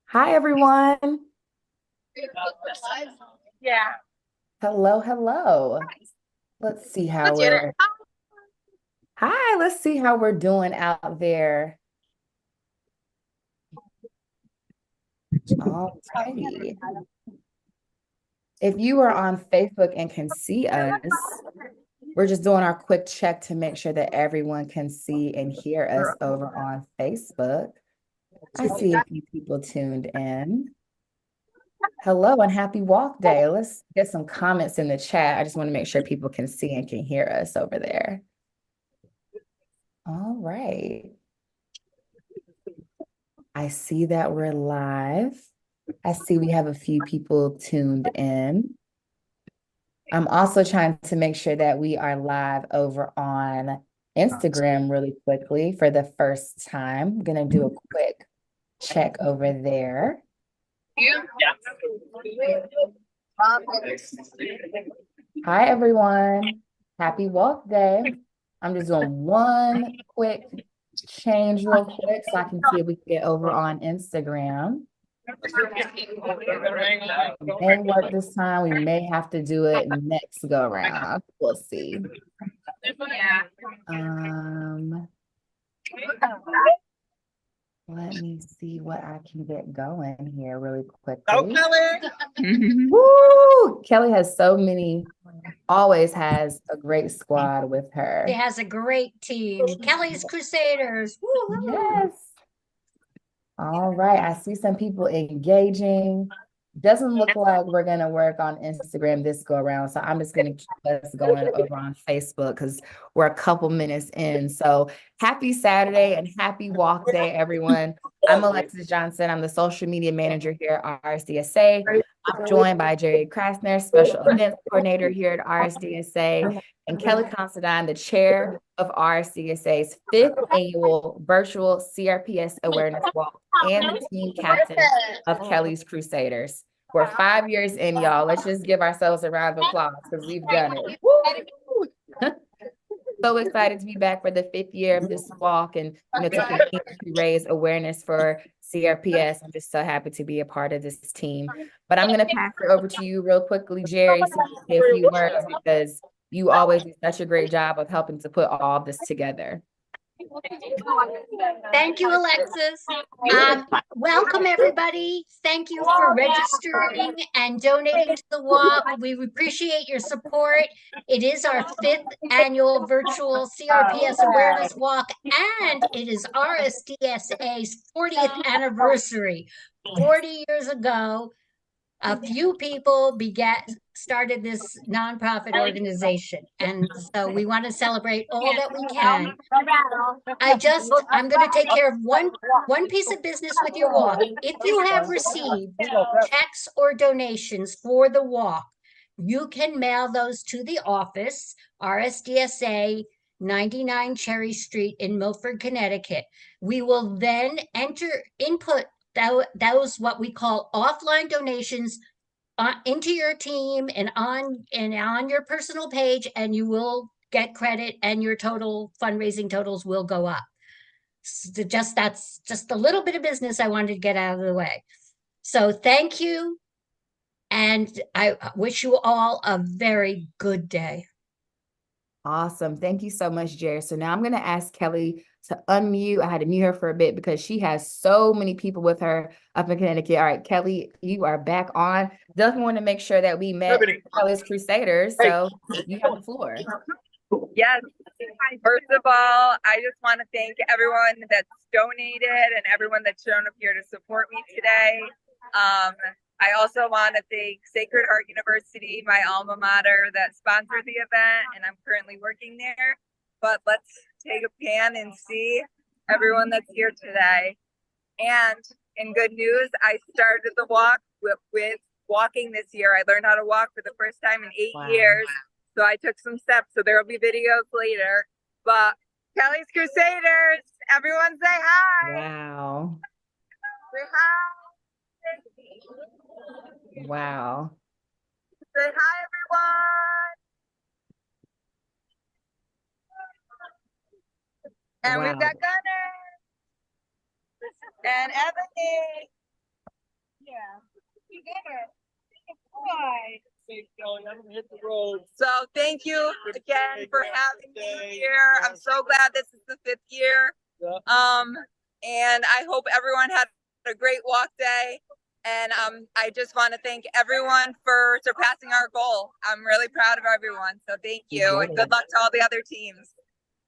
Hi, everyone. Yeah. Hello, hello. Let's see how Let's get it. hi, let's see how we're doing out there. All righty. If you are on Facebook and can see us, we're just doing our quick check to make sure that everyone can see and hear us over on Facebook. I see a few people tuned in. Hello and happy walk day. Let's get some comments in the chat. I just want to make sure people can see and can hear us over there. All right. I see that we're live. I see we have a few people tuned in. I'm also trying to make sure that we are live over on Instagram really quickly for the first time. I'm going to do a quick check over there. Hi, everyone. Happy walk day. I'm just doing one quick change real quick so I can see if we can get over on Instagram. May work this time. We may have to do it next go around. We'll see. Um, Let me see what I can get going here really quickly. Woo! Kelly has so many, always has a great squad with She her. has a great team. Kelly's Crusaders. Woo-hoo. Yes. All right. I see some people engaging. Doesn't look like we're going to work on Instagram this go around. So I'm just going to keep us going over on Facebook because we're a couple minutes in. So happy Saturday and happy walk day, everyone. I'm Alexis Johnson. I'm the social media manager here at RSDSA. I'm joined by Jerry Krasner, special events coordinator here at RSDSA, and Kelly Considine, the chair of RSDSA's fifth annual virtual CRPS awareness walk and the team captain of Kelly's Crusaders. We're 5 years in, y'all. Let's just give ourselves a round of applause because we've done it. Woo! So excited to be back for the fifth year of this walk and to continue to raise awareness for CRPS. I'm just so happy to be a part of this team. But I'm going to pass it over to you real quickly, Jerry, so you can say a few words because you always do such a great job of helping to put all this together. Thank you, Alexis. Welcome, everybody. Thank you for registering and donating to the walk. We appreciate your support. It is our fifth annual virtual CRPS awareness walk, and it is RSDSA's 40th anniversary. 40 years ago, a few people started this nonprofit organization, and so we want to celebrate all that we can. I'm going to take care of one piece of business with your walk. If you have received checks or donations for the walk, you can mail those to the office, RSDSA 99 Cherry Street in Milford, Connecticut. We will then input those what we call offline donations into your team and on your personal page, and you will get credit, and your total fundraising totals will go up. So that's just a little bit of business I wanted to get out of the way. So thank you, and I wish you all a very good day. Awesome. Thank you so much, Jerry. So now I'm going to ask Kelly to unmute. I had to mute her for a bit because she has so many people with her up in Connecticut. All right, Kelly, you are back on. Definitely want to make sure that we met Kelly's Crusaders. So you have the floor. Yes. First of all, I just want to thank everyone that's donated and everyone that's shown up here to support me today. I also want to thank Sacred Heart University, my alma mater, that sponsored the event, and I'm currently working there. But let's take a pan and see everyone that's here today. And in good news, I started the walk with walking this year. I learned how to walk for the first time in 8 years. So I took some steps. So there will be videos later. But Kelly's Crusaders, everyone say hi. Wow. Say hi. Wow. Say hi, everyone. And wow. we've got Gunner and Ebony. So thank you again for having me here. I'm so glad this is the 5th year. And I hope everyone had a great walk day. And I just want to thank everyone for surpassing our goal. I'm really proud of everyone. So thank you, and good luck to all the other teams.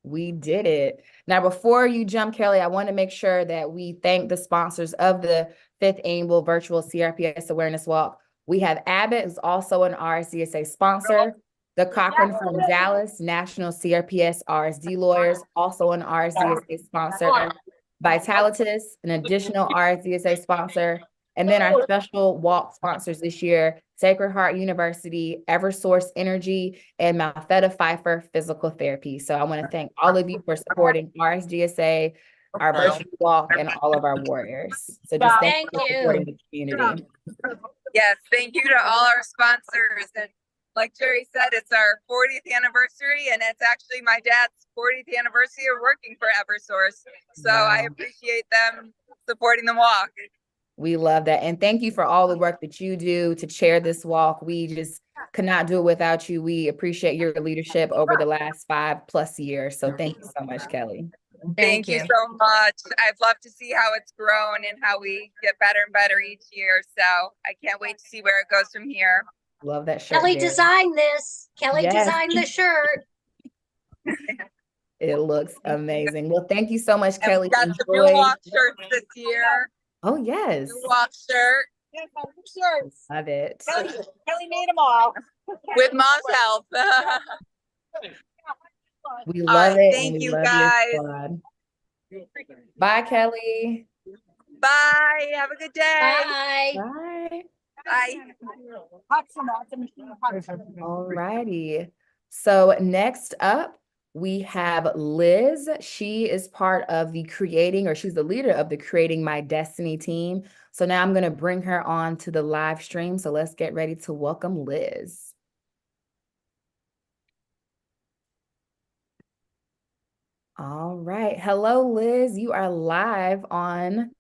We did it. Now, before you jump, Kelly, I want to make sure that we thank the sponsors of the 5th annual virtual CRPS awareness walk. We have Abbott, who's also an RSDSA sponsor. The Cochran from Dallas, National CRPS RSD Lawyers, also an RSDSA sponsor. Vitalitas, an additional RSDSA sponsor. And then our special walk sponsors this year, Sacred Heart University, Eversource Energy, and Malfetta Pfeiffer Physical Therapy. So I want to thank all of you for supporting RSDSA, our virtual walk, and all of our warriors. So just thank you for supporting the community. Yes, thank you to all our sponsors. And like Jerry said, it's our 40th anniversary, and it's actually my dad's 40th anniversary of working for Eversource. So I appreciate them supporting the walk. We love that. And thank you for all the work that you do to chair this walk. We just could not do it without you. We appreciate your leadership over the last 5+ years. So thank you so much, Kelly. Thank you so much. I've loved to see how it's grown and how we get better and better each year. So I can't wait to see where it goes from here. Love that shirt. Kelly designed this. Kelly designed the shirt. It looks amazing. Well, thank you so much, Kelly. We got the new walk shirts this year. Oh, yes. New walk shirt. Love it. Kelly made them all. With mom's help. We love it. Thank you, guys. Bye, Kelly. Bye. Have a good day. Bye. Bye. Bye. All righty. So next up, we have Liz. She is part of the she's the leader of the Creating My Destiny team. So now I'm going to bring her on to the live stream. So let's get ready to welcome Liz. All right. Hello, Liz. You are live on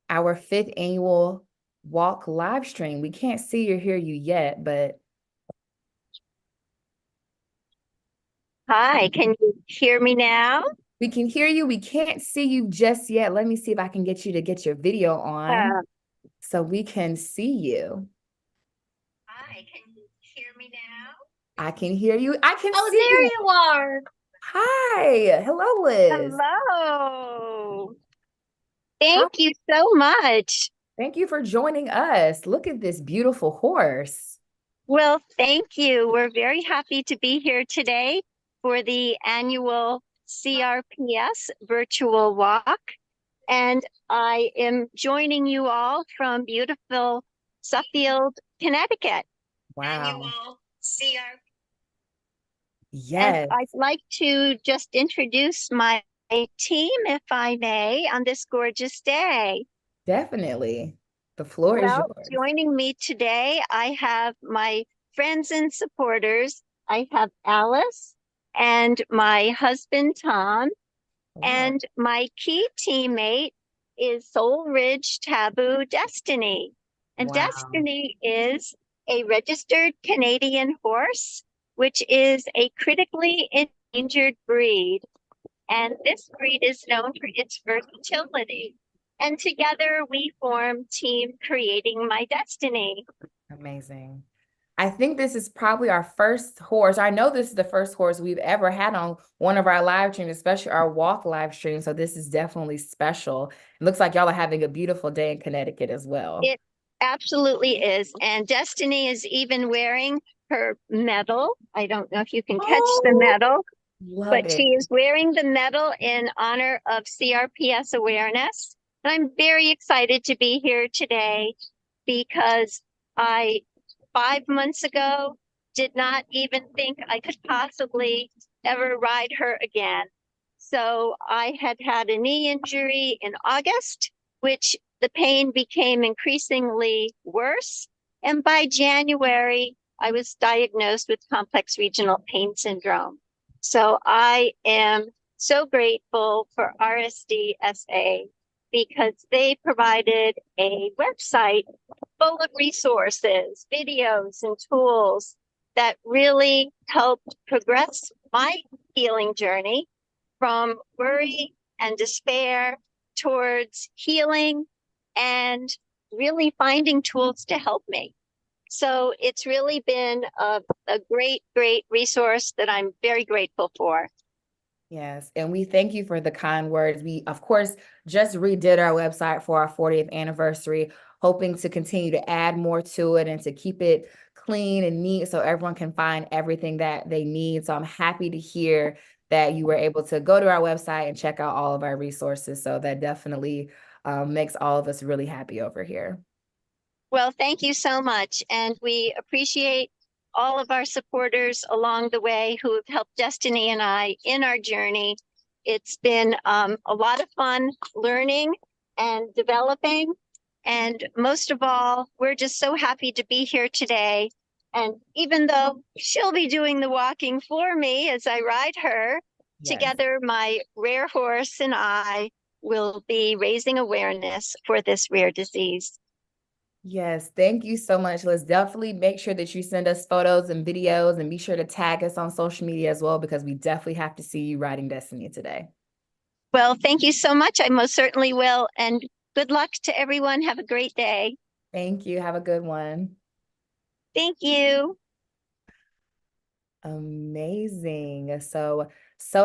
our 5th annual walk live stream. We can't see or hear you yet, but hi, can you hear me now? We can hear you. We can't see you just yet. Let me see if I can get you to get your video on so we can see you. Hi, can you hear me now? I can hear you. I can see there you. you are. Hi. Hello, Liz. Hello. Thank you so much. Thank you for joining us. Look at this beautiful horse. Well, thank you. We're very happy to be here today for the annual CRPS virtual walk. And I am joining you all from beautiful Suffield, Connecticut. Wow. Annual CRPS. Yes. And I'd like to just introduce my team, if I may, on this gorgeous day. Definitely. The floor is yours. Joining me today, I have my friends and supporters. I have Alice and my husband, Tom, and my key teammate is Soul Ridge Taboo Destiny. And Destiny is a registered Canadian horse, which is a critically endangered breed. And this breed is known for its versatility. And together we form Team Creating My Destiny. Amazing. I think this is probably our first horse. I know this is the first horse we've ever had on one of our live streams, especially our walk live stream. So this is definitely special. It looks like y'all are having a beautiful day in Connecticut as well. It absolutely is. And Destiny is even wearing her medal. I don't know if you can catch the medal, but she is wearing the medal in honor of CRPS awareness. And I'm very excited to be here today because 5 months ago, did not even think I could possibly ever ride her again. So I had a knee injury in August, which the pain became increasingly worse. And by January, I was diagnosed with complex regional pain syndrome. So I am so grateful for RSDSA because they provided a website full of resources, videos, and tools that really helped progress my healing journey from worry and despair towards healing and really finding tools to help me. So it's really been a great, great resource that I'm very grateful for. Yes, and we thank you for the kind words. We, of course, just redid our website for our 40th anniversary, hoping to continue to add more to it and to keep it clean and neat so everyone can find everything that they need. So I'm happy to hear that you were able to go to our website and check out all of our resources. So that definitely makes all of us really happy over here. Well, thank you so much. And we appreciate all of our supporters along the way who have helped Destiny and I in our journey. It's been a lot of fun learning and developing. And most of all, we're just so happy to be here today. And even though she'll be doing the walking for me as I ride her, together, my rare horse and I will be raising awareness for this rare disease. Yes, thank you so much. Let's definitely make sure that you send us photos and videos and be sure to tag us on social media as well, because we definitely have to see you riding Destiny today. Well, thank you so much. I most certainly will. And good luck to everyone. Have a great day. Thank you. Have a good one. Thank you. Amazing. So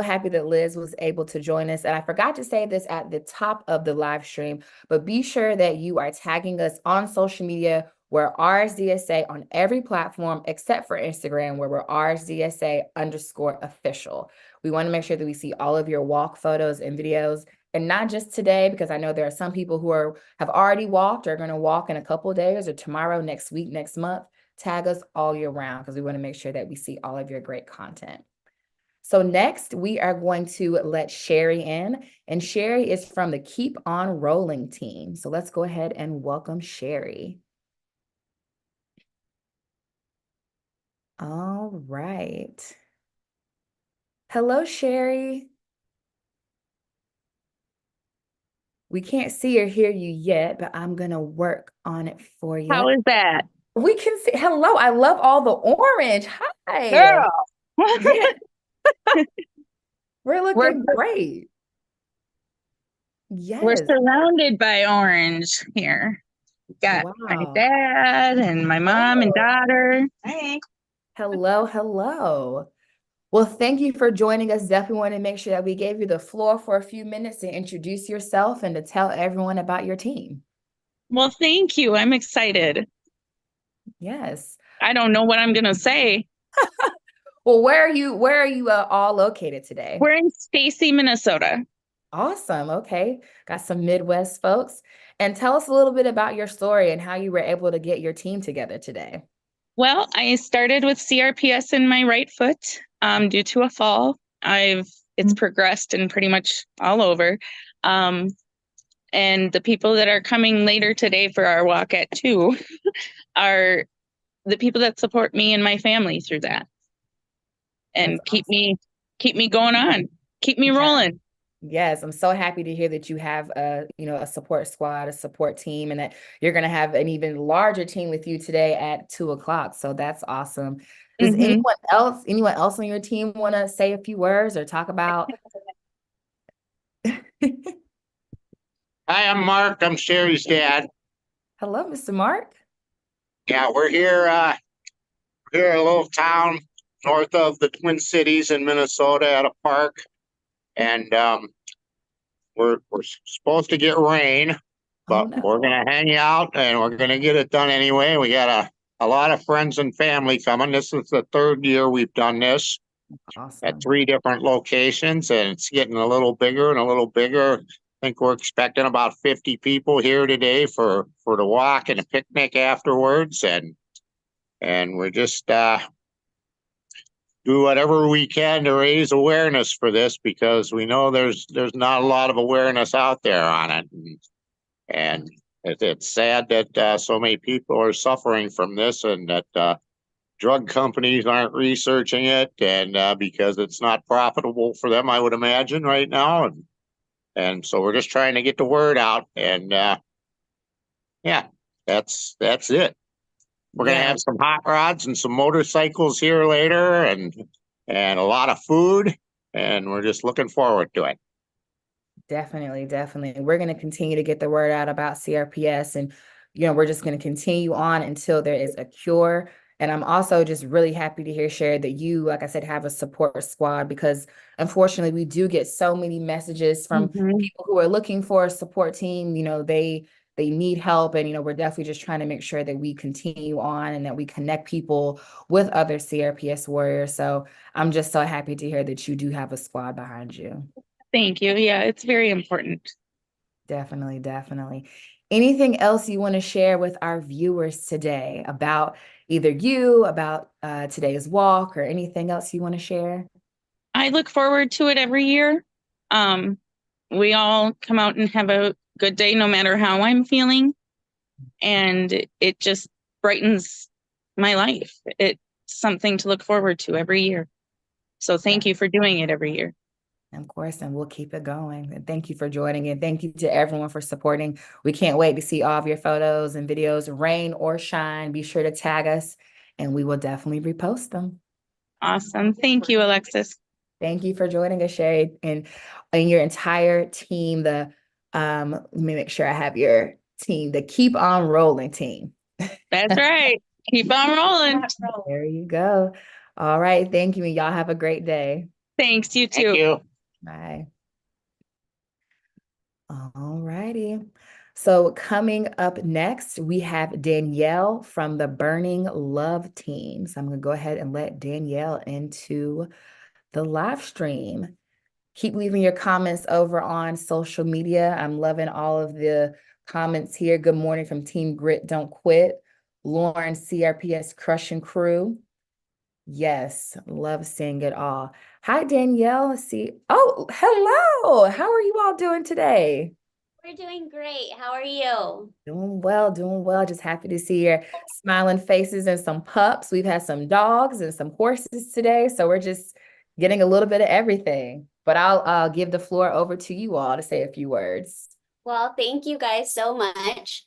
happy that Liz was able to join us. And I forgot to say this at the top of the live stream, but be sure that you are tagging us on social media. We're RSDSA on every platform except for Instagram, where we're RSDSA_official. We want to make sure that we see all of your walk photos and videos, and not just today, because I know there are some people who have already walked or are going to walk in a couple of days or tomorrow, next week, next month. Tag us all year round because we want to make sure that we see all of your great content. So next, we are going to let Sherry in, and Sherry is from the Keep On Rolling team. So let's go ahead and welcome Sherry. All right. Hello, Sherry. We can't see or hear you yet, but I'm going to work on it for you. How is that? We can see. Hello. I love all the orange. Hi. Girl. We're looking great. We're Yes. surrounded by orange here. Got my dad and my mom and daughter. Hey. Hello, hello. Well, thank you for joining us. Definitely want to make sure that we gave you the floor for a few minutes to introduce yourself and to tell everyone about your team. Well, thank you. I'm excited. Yes. I don't know what I'm going to say. Well, where are you all located today? We're in Stacy, Minnesota. Awesome. Okay. Got some Midwest folks. And tell us a little bit about your story and how you were able to get your team together today. Well, I started with CRPS in my right foot due to a fall. It's progressed and pretty much all over. And the people that are coming later today for our walk at 2 are the people that support me and my family through that. And keep me going on, keep me rolling. Yes, I'm so happy to hear that you have a support squad, a support team, and that you're going to have an even larger team with you today at 2:00. So that's awesome. Does anyone else on your team want to say a few words or talk about? Hi, I'm Mark. I'm Sherry's dad. Hello, Mr. Mark. Yeah, we're here in a little town north of the Twin Cities in Minnesota at a park. And we're supposed to get rain, but we're gonna hang out and we're gonna get it done anyway. We got a lot of friends and family coming. This is the 3rd year we've done this at 3 different locations, and it's getting a little bigger and a little bigger. I think we're expecting about 50 people here today for the walk and a picnic afterwards, and we're just do whatever we can to raise awareness for this, because we know there's not a lot of awareness out there on it, and it's sad that so many people are suffering from this, and that drug companies aren't researching it, and because it's not profitable for them, I would imagine right now, and so we're just trying to get the word out, and yeah, that's it. We're gonna Yeah, have some hot rods and some motorcycles here later, and a lot of food, and we're just looking forward to it. definitely, definitely. We're going to continue to get the word out about CRPS, and we're just going to continue on until there is a cure. And I'm also just really happy to hear, Sherry, that you, like I said, have a support squad, because unfortunately we do get so many messages from people who are looking for a support team. They need help, and we're definitely just trying to make sure that we continue on and that we connect people with other CRPS warriors. So I'm just so happy to hear that you do have a squad behind you. Thank you. Yeah, it's very important. Definitely, definitely. Anything else you want to share with our viewers today about either you, about today's walk, or anything else you want to share? I look forward to it every year. We all come out and have a good day, no matter how I'm feeling. And it just brightens my life. It's something to look forward to every year. So thank you for doing it every year. Of course, and we'll keep it going. And thank you for joining, and thank you to everyone for supporting. We can't wait to see all of your photos and videos, rain or shine. Be sure to tag us, and we will definitely repost them. Awesome. Thank you, Alexis. Thank you for joining us, Sherry, and your entire team. Let me make sure I have your team, the Keep On Rolling team. That's right. Keep on rolling. There you go. All right. Thank you. And y'all have a great day. Thanks. You too. Thank you. Bye. All righty. So coming up next, we have Danielle from the Burning Love team. So I'm going to go ahead and let Danielle into the live stream. Keep leaving your comments over on social media. I'm loving all of the comments here. Good morning from Team Grit Don't Quit. Lauren, CRPS Crush and Crew. Yes, love seeing it all. Hi, Danielle. Let's see. Oh, hello. How are you all doing today? We're doing great. How are you? Doing well, doing well. Just happy to see your smiling faces and some pups. We've had some dogs and some horses today, so we're just getting a little bit of everything. But I'll give the floor over to you all to say a few words. Well, thank you guys so much.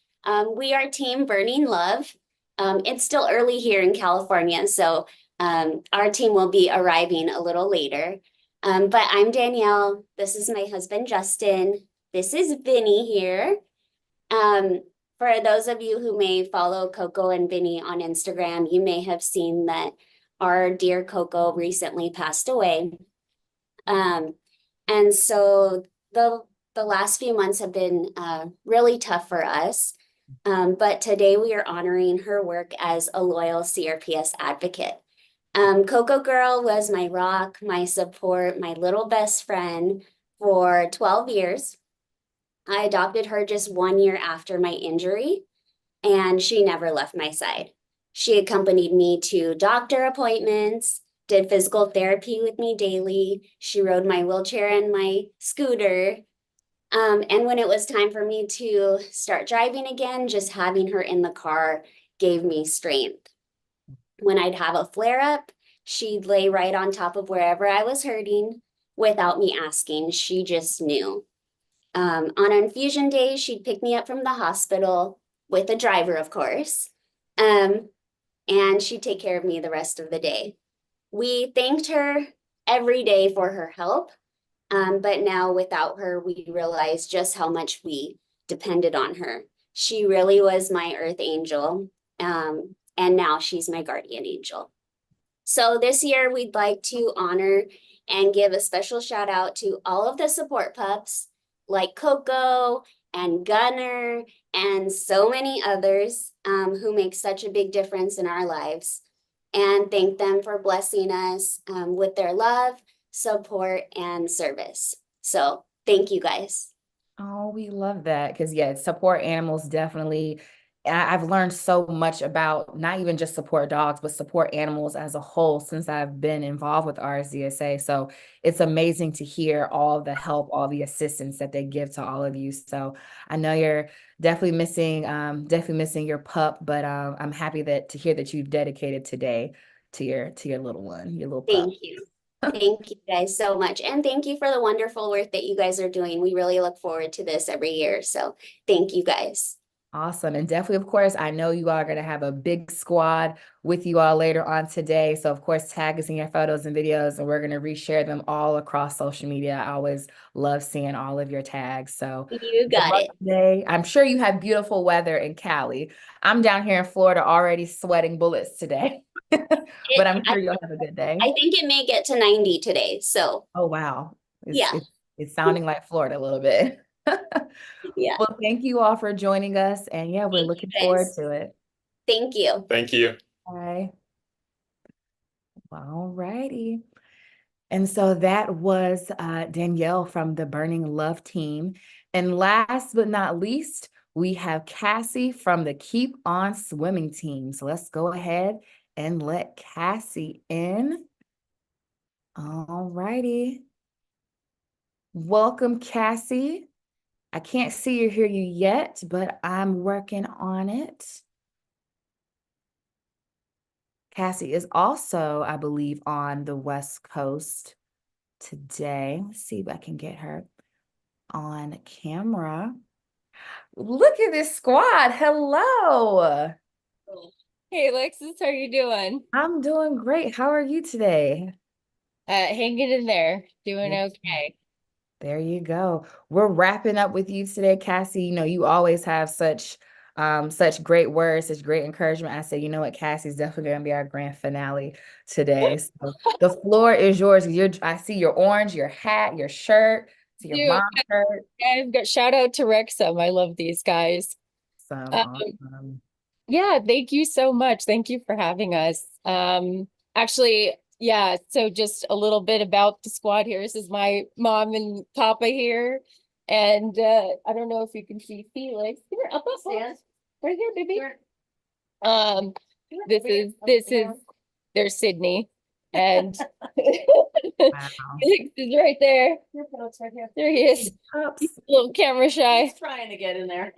We are Team Burning Love. It's still early here in California, so our team will be arriving a little later. But I'm Danielle. This is my husband, Justin. This is Vinny here. For those of you who may follow Coco and Vinny on Instagram, you may have seen that our dear Coco recently passed away. And so the last few months have been really tough for us. But today we are honoring her work as a loyal CRPS advocate. Coco Girl was my rock, my support, my little best friend for 12 years. I adopted her just 1 year after my injury, and she never left my side. She accompanied me to doctor appointments, did physical therapy with me daily. She rode my wheelchair and my scooter. And when it was time for me to start driving again, just having her in the car gave me strength. When I'd have a flare up, she'd lay right on top of wherever I was hurting without me asking. She just knew. On infusion day, she'd pick me up from the hospital with a driver, of course, and she'd take care of me the rest of the day. We thanked her every day for her help, but now without her, we realized just how much we depended on her. She really was my earth angel, and now she's my guardian angel. So this year, we'd like to honor and give a special shout out to all of the support pups like Coco and Gunner and so many others who make such a big difference in our lives, and thank them for blessing us with their love, support, and service. So thank you guys. Oh, we love that, because yeah, support animals definitely. I've learned so much about not even just support dogs, but support animals as a whole since I've been involved with RSDSA. So it's amazing to hear all the help, all the assistance that they give to all of you. So I know you're definitely missing your pup, but I'm happy to hear that you've dedicated today to your little one, your little pup. Thank you. Thank you guys so much. And thank you for the wonderful work that you guys are doing. We really look forward to this every year. So thank you guys. Awesome. And definitely, of course, I know you all are going to have a big squad with you all later on today. So, of course, tag us in your photos and videos, and we're going to reshare them all across social media. I always love seeing all of your tags. So, You good got luck it. today. I'm sure you have beautiful weather in Cali. I'm down here in Florida already sweating bullets today, but I'm sure you'll have a good day. I think it may get to 90 today. So, Oh, wow. yeah. It's sounding like Florida a little bit. Yeah. Well, thank you all for joining us. And yeah, we're Thank you, looking forward guys. to it. Thank you. Thank you. Bye. All righty. And so that was Danielle from the Burning Love team. And last but not least, we have Cassie from the Keep On Swimming team. So let's go ahead and let Cassie in. All righty. Welcome, Cassie. I can't see or hear you yet, but I'm working on it. Cassie is also, I believe, on the West Coast today. Let's see if I can get her on camera. Look at this squad. Hello. Hey Alexis, how are you doing? I'm doing great. How are you today? Hanging in there, doing Yes. okay. There you go. We're wrapping up with you today, Cassie. You know, you always have such great words, such great encouragement. I said, you know what, Cassie's definitely gonna be our grand finale today. So the floor is yours. I see your orange, your hat, your shirt, see your Dude, mom shirt. I've got shout out to Wrexham. I love these guys. Some Um, awesome. yeah, thank you so much. Thank you for having us. Actually, yeah, so just a little bit about the squad here. This is my mom and papa here. And I don't know if you can see Felix. Come here, up. Right here, baby. Um, this is there's Sydney. And Wow. Felix is right there. There he is. Ups. He's a little camera shy. He's trying to get in there.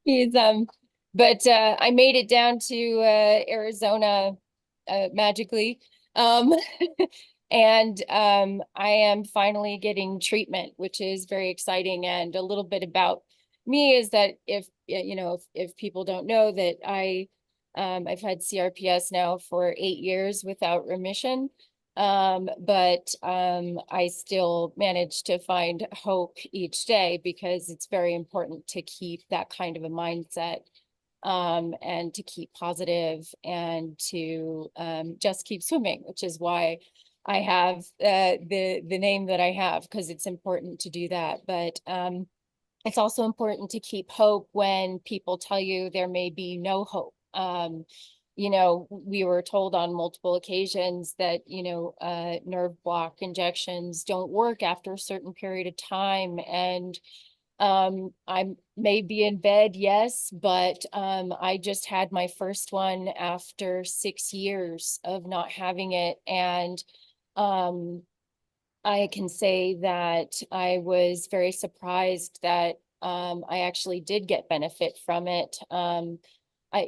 He's but I made it down to Arizona magically. And I am finally getting treatment, which is very exciting. And a little bit about me is that if you know, if people don't know that I've had CRPS now for 8 years without remission. But I still manage to find hope each day because it's very important to keep that kind of a mindset, and to keep positive and to just keep swimming, which is why I have the name that I have, because it's important to do that. But it's also important to keep hope when people tell you there may be no hope. You know, we were told on multiple occasions that, you know, nerve block injections don't work after a certain period of time. And I may be in bed, yes, but I just had my first one after 6 years of not having it. And I can say that I was very surprised that I actually did get benefit from it.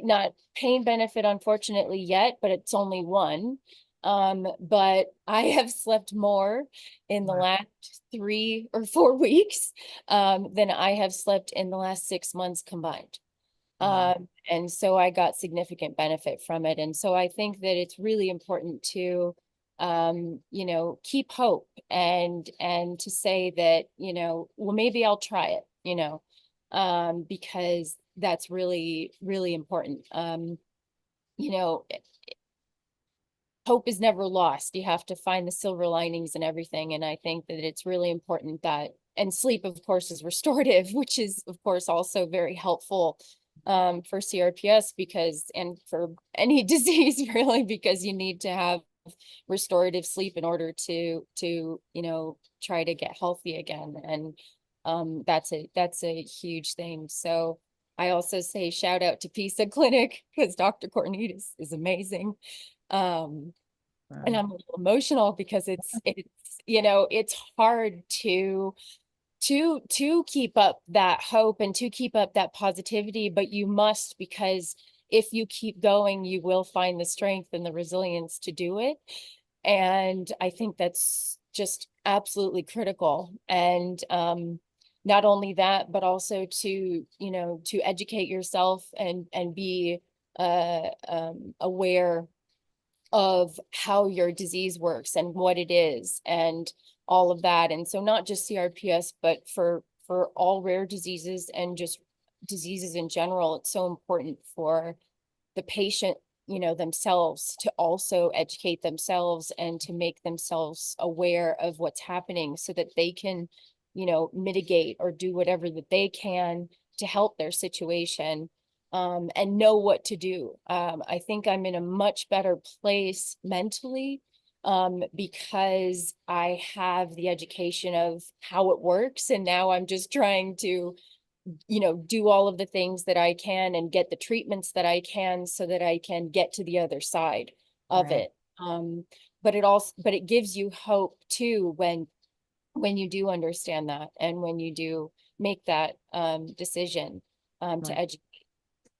Not pain benefit, unfortunately, yet, but it's only one. But I have slept more in the Wow. last 3 or 4 weeks than I have slept in the last 6 months combined. Wow. And so I got significant benefit from it. And so I think that it's really important to you know, keep hope and to say that, you know, well, maybe I'll try it, you know, because that's really, really important. You know, hope is never lost. You have to find the silver linings and everything. And I think that it's really important that, and sleep, of course, is restorative, which is, of course, also very helpful for CRPS because, and for any disease really, because you need to have restorative sleep in order to you know, try to get healthy again. And that's a huge thing. So I also say shout out to PISA Clinic because Dr. Cornelius is amazing. And I'm a little emotional because it's you know, it's hard to keep up that hope and to keep up that positivity, but you must, because if you keep going, you will find the strength and the resilience to do it. And I think that's just absolutely critical. And not only that, but also to, you know, to educate yourself and be aware of how your disease works and what it is and all of that. And so not just CRPS, but for all rare diseases and just diseases in general, it's so important for the patient, you know, themselves to also educate themselves and to make themselves aware of what's happening so that they can, you know, mitigate or do whatever that they can to help their situation, and know what to do. I think I'm in a much better place mentally, because I have the education of how it works. And now I'm just trying to, you know, do all of the things that I can and get the treatments that I can so that I can get to the other side of Right. it. But it gives you hope too when you do understand that and when you do make that decision to Right. educate.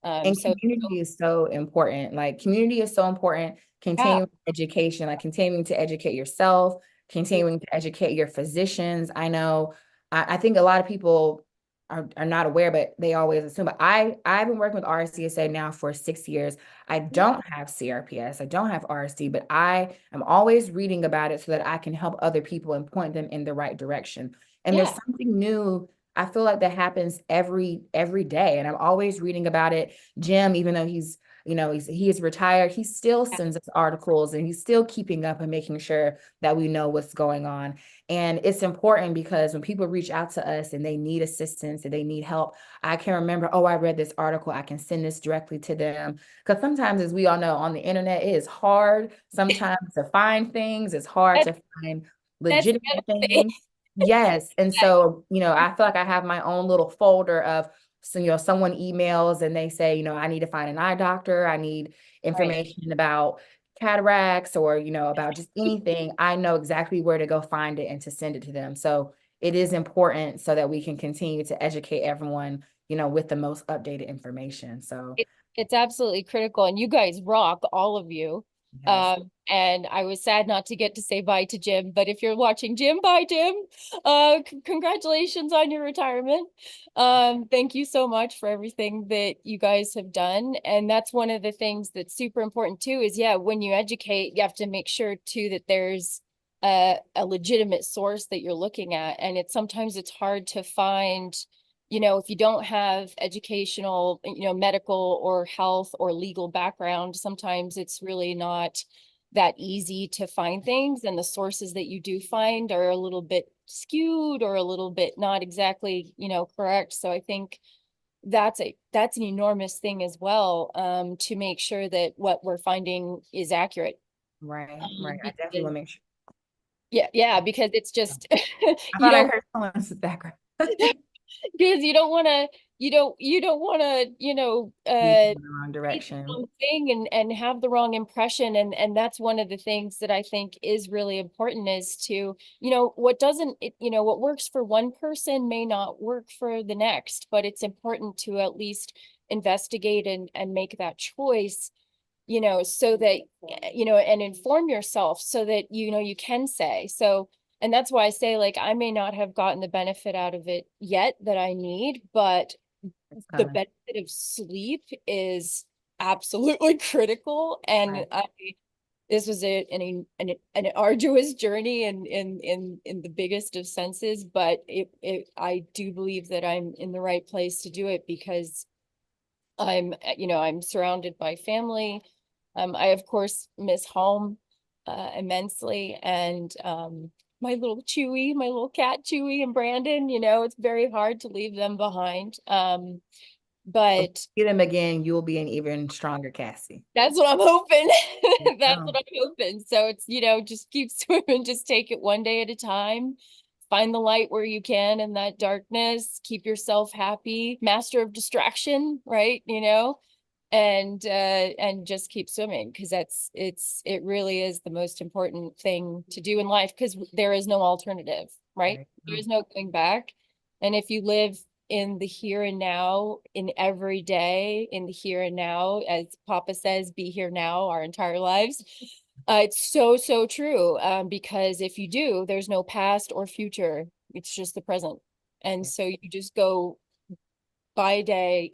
And So community is so important. Like community is so important. yeah, Continuing education, like continuing to educate yourself, continuing to educate your physicians. I know, I think a lot of people are not aware, but they always assume. But I've been working with RSDSA now for 6 years. I don't have CRPS, I don't have RSD, but I am always reading about it so that I can help other people and point them in the right direction. And there's yeah, something new. I feel like that happens every day, and I'm always reading about it. Jim, even though he's, you know, he is retired, he still sends us articles and he's still keeping up and making sure that we know what's going on. And it's important because when people reach out to us and they need assistance and they need help, I can remember, oh, I read this article, I can send this directly to them. Because sometimes, as we all know, on the internet, it is hard sometimes to find things. It's hard that's to find that's the legitimate other thing. things. Yes. And so, you know, I feel like I have my own little folder of, so, you know, someone emails and they say, you know, I need to find an eye doctor. I need Right. information about cataracts or, you know, about just anything. I know exactly where to go find it and to send it to them. So it is important so that we can continue to educate everyone, you know, with the most updated information. So It's absolutely critical, and you guys rock, all of you. yes. And I was sad not to get to say bye to Jim, but if you're watching, Jim, bye, Jim. Congratulations on your retirement. Thank you so much for everything that you guys have done. And that's one of the things that's super important too, is yeah, when you educate, you have to make sure too that there's a legitimate source that you're looking at. And sometimes it's hard to find, you know, if you don't have educational, you know, medical or health or legal background, sometimes it's really not that easy to find things. And the sources that you do find are a little bit skewed or a little bit not exactly, you know, correct. So I think that's an enormous thing as well, to make sure that what we're finding is accurate. Right. Right. I definitely Because, want to make sure. yeah, because it's just, I you thought I don't, heard someone's background. because you don't want to, you don't want to, you know, Lead in the wrong say the direction. wrong thing and have the wrong impression. And that's one of the things that I think is really important, is to, you know, what doesn't, you know, what works for one person may not work for the next, but it's important to at least investigate and make that choice, you know, so that, you know, and inform yourself so that, you know, you can say so. And that's why I say, like, I may not have gotten the benefit out of it yet that I need, but It's the coming. benefit of sleep is absolutely critical. And Right. this was an arduous journey in the biggest of senses, but I do believe that I'm in the right place to do it because I'm, you know, I'm surrounded by family. I of course miss home immensely, and my little Chewy, my little cat Chewy and Brandon, you know, it's very hard to leave them behind. But Get him again, you'll be an even stronger Cassie. that's what I'm hoping. That's Oh, what I'm hoping. So it's, you know, just keep swimming, just take it one day at a time. Find the light where you can in that darkness. Keep yourself happy. Master of distraction, right? You know, and just keep swimming, because it really is the most important thing to do in life, because there is no alternative, right? right. There is no going back. And if you live in the here and now, in every day, in the here and now, as Papa says, be here now our entire lives. It's so true. Because if you do, there's no past or future. It's just the present. And so you just go by day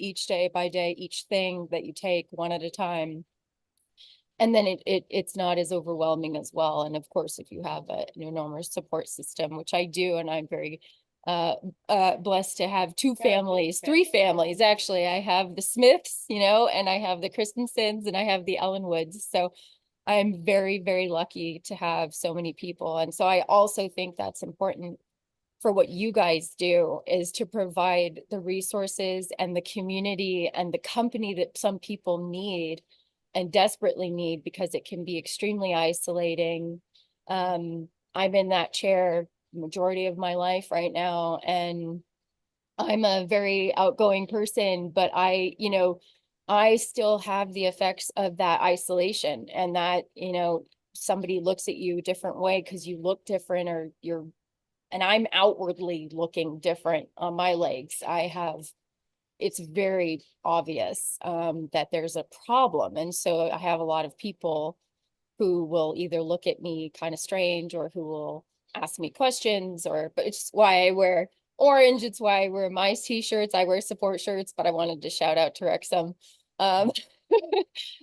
by day, each thing that you take one at a time. And then it's not as overwhelming as well. And of course, if you have an enormous support system, which I do, and I'm very blessed to have three families, actually. I have the Smiths, and I have the Christensens, and I have the Ellenwoods. So I'm very, very lucky to have so many people. And so I also think that's important for what you guys do, is to provide the resources and the community and the company that some people need and desperately need, because it can be extremely isolating. I'm in that chair majority of my life right now, and I'm a very outgoing person, but I still have the effects of that isolation, and that, somebody looks at you a different way because you look different, or and I'm outwardly looking different on my legs. It's very obvious that there's a problem. And so I have a lot of people who will either look at me kind of strange, or who will ask me questions, but it's why I wear orange. It's why I wear my t-shirts. I wear support shirts, but I wanted to shout out to Wrexham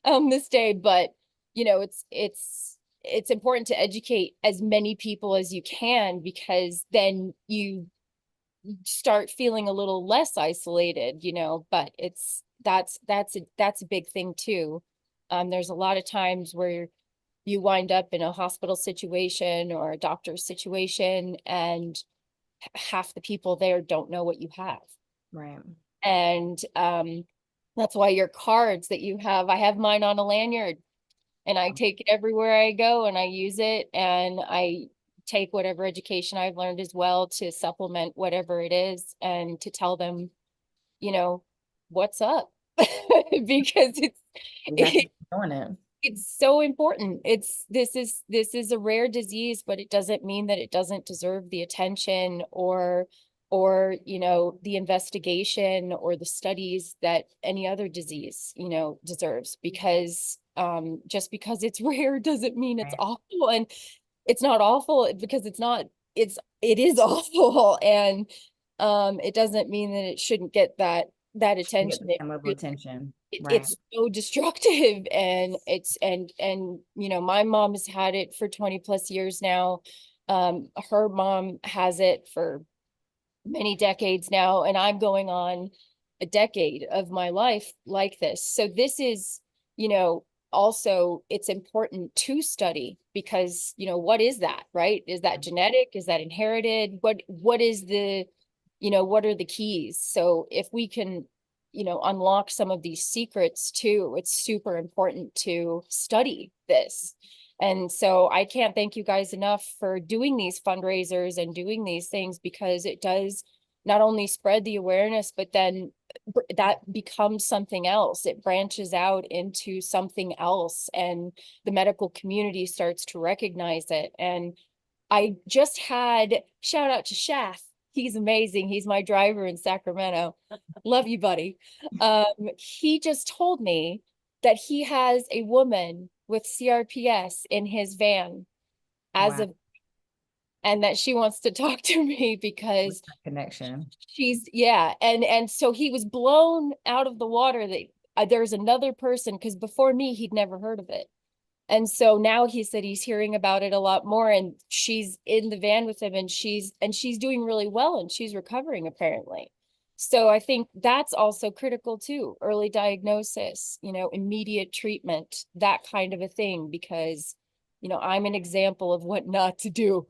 this day. But it's important to educate as many people as you can, because then you start feeling a little less isolated, but that's a big thing too. There's a lot of times where you wind up in a hospital situation or a doctor's situation, and half the people there don't know what you have. Right. And that's why your cards that you have, I have mine on a lanyard, and I take it everywhere I go, and I use it, and I take whatever education I've learned as well to supplement whatever it is, and to tell them, what's up, because it's so important. This is a rare disease, but it doesn't mean that it doesn't deserve the attention or the investigation or the studies that any other disease, deserves, because just because it's rare doesn't mean it's awful. And it's not awful because it is awful. And it doesn't mean that it shouldn't get that attention. It's so destructive, and my mom has had it for 20 plus years now. Her mom has it for many decades now, and I'm going on a decade of my life like this. So this is, also it's important to study, because, what is that, right? Is that genetic? Is that inherited? What is the, what are the keys? So if we can, unlock some of these secrets too, it's super important to study this. And so I can't thank you guys enough for doing these fundraisers and doing these things, because it does not only spread the awareness, but then that becomes something else. It branches out into something else, and the medical community starts to recognize it. And I just had shout out to Shaf. He's amazing. He's my driver in Sacramento. Love you, buddy. He just told me that he has a woman with CRPS in his van and that she wants to talk to me because connection. And so he was blown out of the water that there's another person, because before me, he'd never heard of it. And so now he said he's hearing about it a lot more, and she's in the van with him, and she's doing really well, and she's recovering apparently. So I think that's also critical too. Early diagnosis, immediate treatment, that kind of a thing, because, I'm an example of what not to do,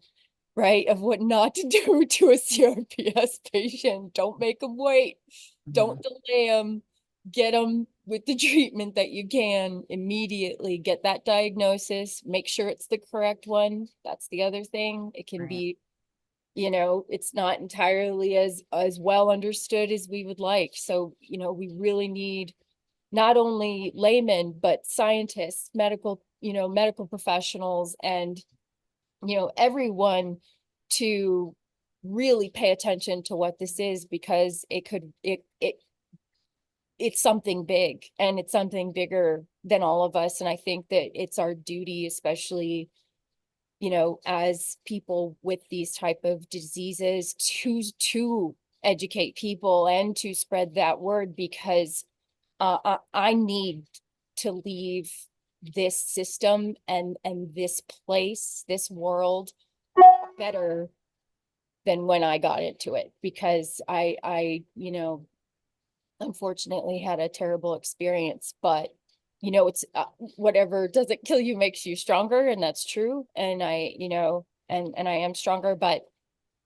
right? Of what not to do to a CRPS patient. Don't make them wait. Don't delay them. Get them with the treatment that you can immediately. Get that diagnosis, make sure it's the correct one. That's the other thing. It can be, it's not entirely as well understood as we would like. So, we really need not only laymen, but scientists, medical professionals, and, everyone to really pay attention to what this is, because it's something big, and it's something bigger than all of us. And I think that it's our duty, especially, as people with these type of diseases, to educate people and to spread that word, because I need to leave this system and this place, this world better than when I got into it, because I you know, unfortunately had a terrible experience. But you know, it's whatever doesn't kill you makes you stronger, and that's true. And I, you know, and I am stronger, but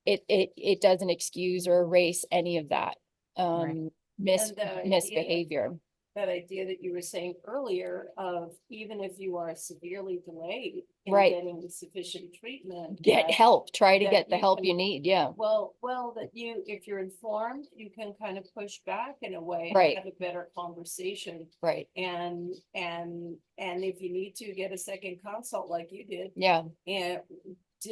it doesn't excuse or erase any of that Right. misbehavior. That idea that you were saying earlier of even if you are severely delayed in Right. getting sufficient treatment. Get help, try to that get the you help can- you need. Yeah. Well, that you, if you're informed, you can kind of push back in a way and Right. have a better conversation. Right. And if you need to get a second consult like you did, Yeah. and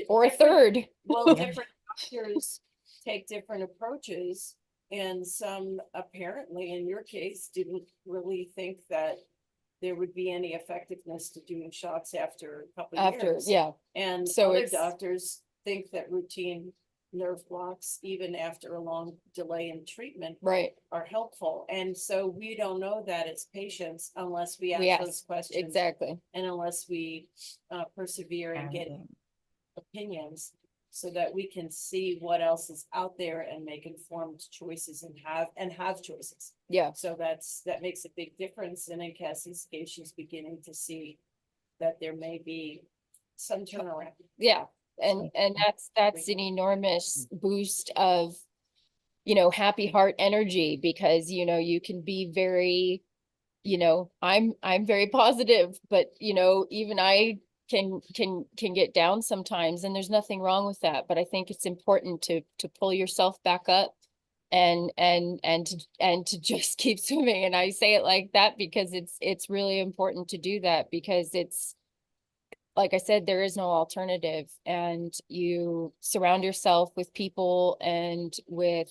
Or a third. well, different doctors take different approaches. And some apparently, in your case, didn't really think that there would be any effectiveness to doing shots after a couple of years. Yeah. And So other it's- doctors think that routine nerve blocks, even after a long delay in treatment, Right. are helpful. And so we don't know that as patients unless we We ask ask, those questions. Exactly. And unless we persevere and get opinions, so that we can see what else is out there and make informed choices and have choices. Yeah. So that makes a big difference. And in Cassie's case, she's beginning to see that there may be some turnaround. Yeah. And that's an enormous boost of, you know, happy heart energy, because, you know, you can be very, you know, I'm very positive, but you know, even I can get down sometimes, and there's nothing wrong with that. But I think it's important to pull yourself back up and to just keep swimming. And I say it like that because it's really important to do that, because it's, like I said, there is no alternative, and you surround yourself with people and with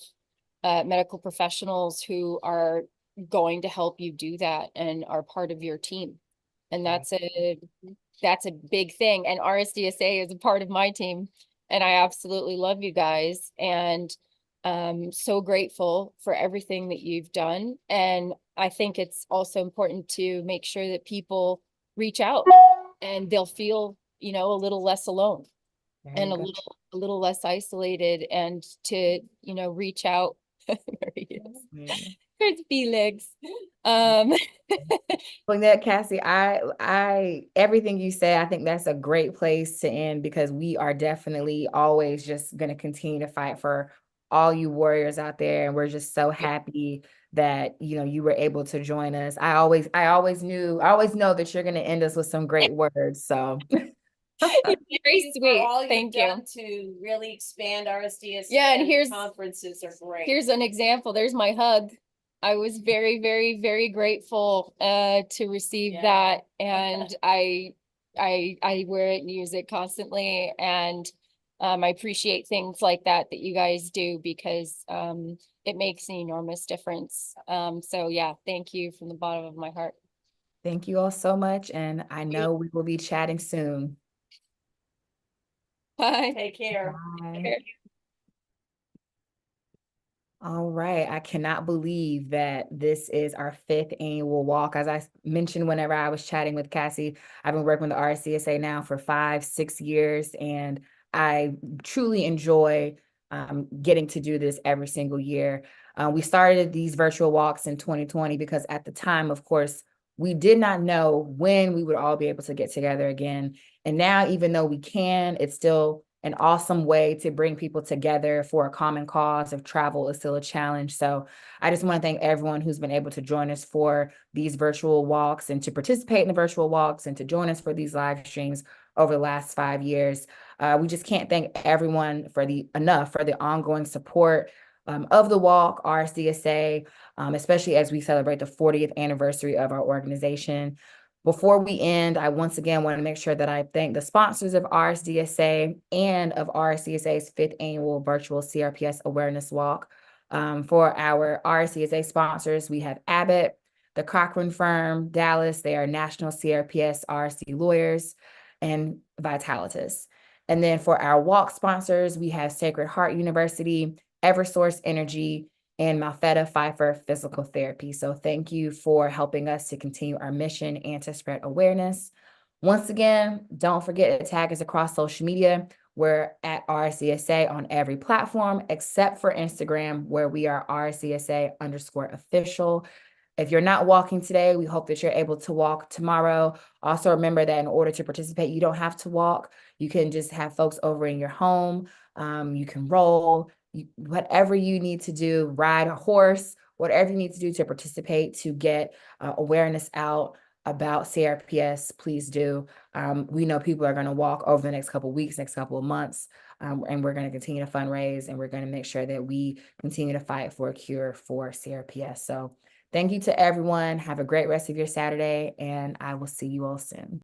medical professionals who are going to help you do that and are part of your team. And that's a big thing. And RSDSA is a part of my team, and I absolutely love you guys, and so grateful for everything that you've done. And I think it's also important to make sure that people reach out, and they'll feel, you know, a little less alone and a little less isolated, and to, you know, reach out. There he is. There's Felix. Well, that, Cassie, I everything you say, I think that's a great place to end, because we are definitely always just going to continue to fight for all you warriors out there, and we're just so happy that, you know, you were able to join us. I always know that you're going to end us with some great words. So Very sweet. All Thank you've you. done to really expand RSDSA. Yeah, and here's conferences are great. Here's an example. There's my hug. I was very, very, very grateful to receive that, and I wear it and use it constantly, and I appreciate things like that you guys do, because it makes an enormous difference. So yeah, thank you from the bottom of my heart. thank you all so much, and I know we will be chatting soon. Bye. Take care. Bye. All right. I cannot believe that this is our 5th annual walk. As I mentioned, whenever I was chatting with Cassie, I've been working with the RSDSA now for 5-6 years, and I truly enjoy getting to do this every single year. We started these virtual walks in 2020 because at the time, of course, we did not know when we would all be able to get together again. And now, even though we can, it's still an awesome way to bring people together for a common cause. If travel is still a challenge. So I just want to thank everyone who's been able to join us for these virtual walks, and to participate in the virtual walks, and to join us for these live streams over the last 5 years. We just can't thank everyone enough for the ongoing support of the walk, RSDSA, especially as we celebrate the 40th anniversary of our organization. Before we end, I once again want to make sure that I thank the sponsors of RSDSA and of RSDSA's 5th annual virtual CRPS awareness walk. For our RSDSA sponsors, we have Abbott, the Cochran Firm, Dallas, they are national CRPS RSD lawyers, and Vitalitas. And then for our walk sponsors, we have Sacred Heart University, Eversource Energy, and Malfetta Pfeiffer Physical Therapy. So thank you for helping us to continue our mission and to spread awareness. Once again, don't forget to tag us across social media. We're at RSDSA on every platform except for Instagram, where we are RSDSA_official. If you're not walking today, we hope that you're able to walk tomorrow. Also, remember that in order to participate, you don't have to walk. You can just have folks over in your home. You can roll, whatever you need to do, ride a horse, whatever you need to do to participate to get awareness out about CRPS, please do. We know people are going to walk over the next couple of weeks, next couple of months, and we're going to continue to fundraise, and we're going to make sure that we continue to fight for a cure for CRPS. So thank you to everyone. Have a great rest of your Saturday, and I will see you all soon.